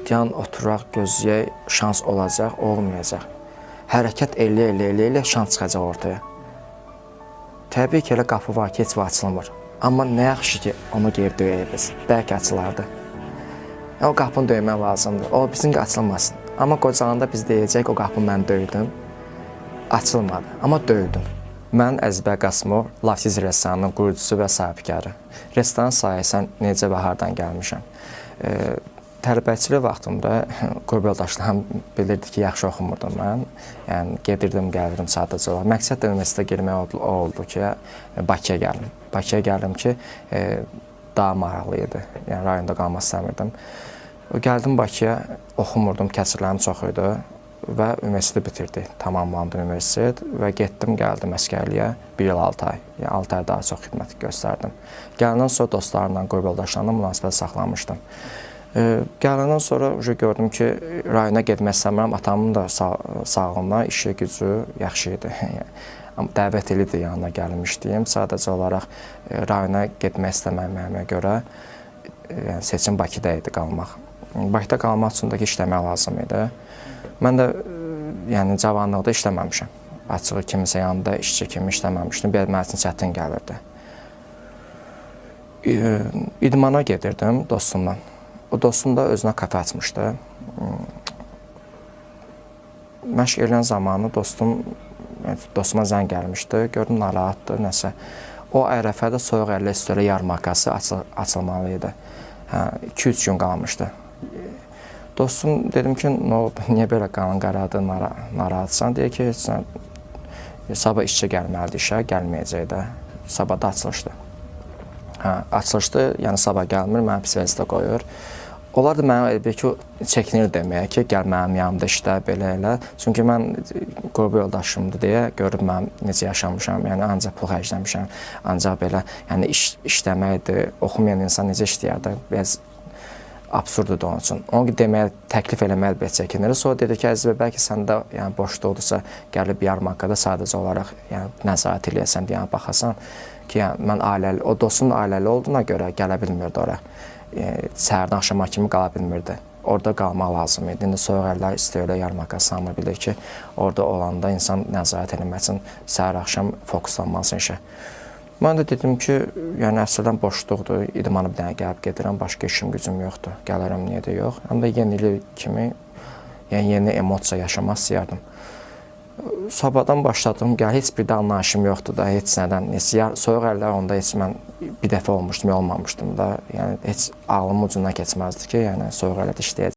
dayan, oturaq, gözləyək, şans olacaq, olmayacaq. Hərəkət elə şans çıxacaq ortaya. Təbii ki, elə qapı var ki, heç vaxt açılmır. Amma nə yaxşı ki, onu geri döyək biz. Bəlkə açılardı. O qapını döymək lazımdır. O bizim açılmasın. Amma qocalanda biz deyəcək, o qapını mən döydüm. Açılmadı, amma döydüm. Mən Əzbər Qasımov, Lavsiz restoranının qurucusu və sahibkarı. Restoran sayəsən necə və hardan gəlmişəm. Tələbəçilik vaxtımda qrup yoldaşlarım bilirdi ki, yaxşı oxumurdum mən. Yəni, gedirdim, gəlirdim sadəcə olaraq. Məqsəd də universitetə girmək oldu ki, Bakıya gəlim. Bakıya gəlim ki, daha maraqlı idi. Yəni, rayonda qalmaq istəmirdim. Gəldim Bakıya, oxumurdum, kəsirlərim çox idi. Və universiteti bitirdi, tamamlandı universitet və getdim, gəldim əskərliyə 1 il 6 ay. Yəni 6 ay daha çox xidmət göstərdim. Gələndən sonra dostlarımla, qrup yoldaşlarımla münasibət saxlamışdım. Gələndən sonra gördüm ki, rayona getmək istəmirəm, atamın da sağlığına, işi, gücü yaxşı idi. Dəvət elədi yanına gəlmişdiyim. Sadəcə olaraq rayona getmək istəməyimə görə seçim Bakıda idi qalmaq. Bakıda qalmaq üçün də işləmək lazım idi. Mən də yəni, cavanlıqda işləməmişəm. Açığı kimisə yanında işçi kimi işləməmişdim. Bir mənim üçün çətin gəlirdi. İdmana gedirdim dostumla. O dostum da özünə kafe açmışdı. Məşq edən zamanı dostuma zəng gəlmişdi. Gördüm, narahatdır, nəsə. O ərəfədə soyuq əllə istiyorə yarmarkası açılmalı idi. 2-3 gün qalmışdı. Dostum dedim ki, niyə belə qanın qaradı, narahatsan? Deyək ki, sabah işçi gəlməlidir işə, gəlməyəcək də. Sabah da açılışdı. Açılışdı, yəni sabah gəlmir, mənə pis vəziyyətə qoyur. Onlar da mənə elə ki, çəkinir deməyə ki, gəl mənim yanımda işlə, belə elə. Çünki mən qrup yoldaşımdır deyə görüb mən necə yaşamışam, yəni ancaq pul xərcləmişəm, ancaq belə yəni işləməkdir, oxumayan insan necə işləyərdi, biraz absurddur onun üçün. Onu deməyə, təklif eləməyə belə çəkinir. Sonra dedi ki, Əzizbə, bəlkə səndə yəni, boşda olursa, gəlib yarmarkada sadəcə olaraq yəni, nəzarət eləyəsən, deyən baxasan ki, yəni, mən ailəli, o dostumun ailəli olduğuna görə gələ bilmirdi ora. Səhərdən axşama kimi qala bilmirdi. Orada qalmaq lazım idi. İndi soyuq əllər istiyorlar yarmarkası hamı bilir ki, orada olanda insan nəzarət eləmək üçün səhər axşam fokuslanmasın işə. Mən də dedim ki, yəni əslən boşluqdur, idmana bir dənə gəlib gedirəm, başqa işim gücüm yoxdur, gələrəm, niyə də yox. Həm də yenilik kimi, yəni yeni emosiya yaşamaq istəyərdim. Sabahdan başladım, heç bir də anlayışım yoxdur da, heç nədən. Soyuq əllər onda heç mən bir dəfə olmuşdum, olmamışdım da. Yəni heç ağlımın ucundan keçməzdi ki, yəni soyuq əllərdə işləyəcəm.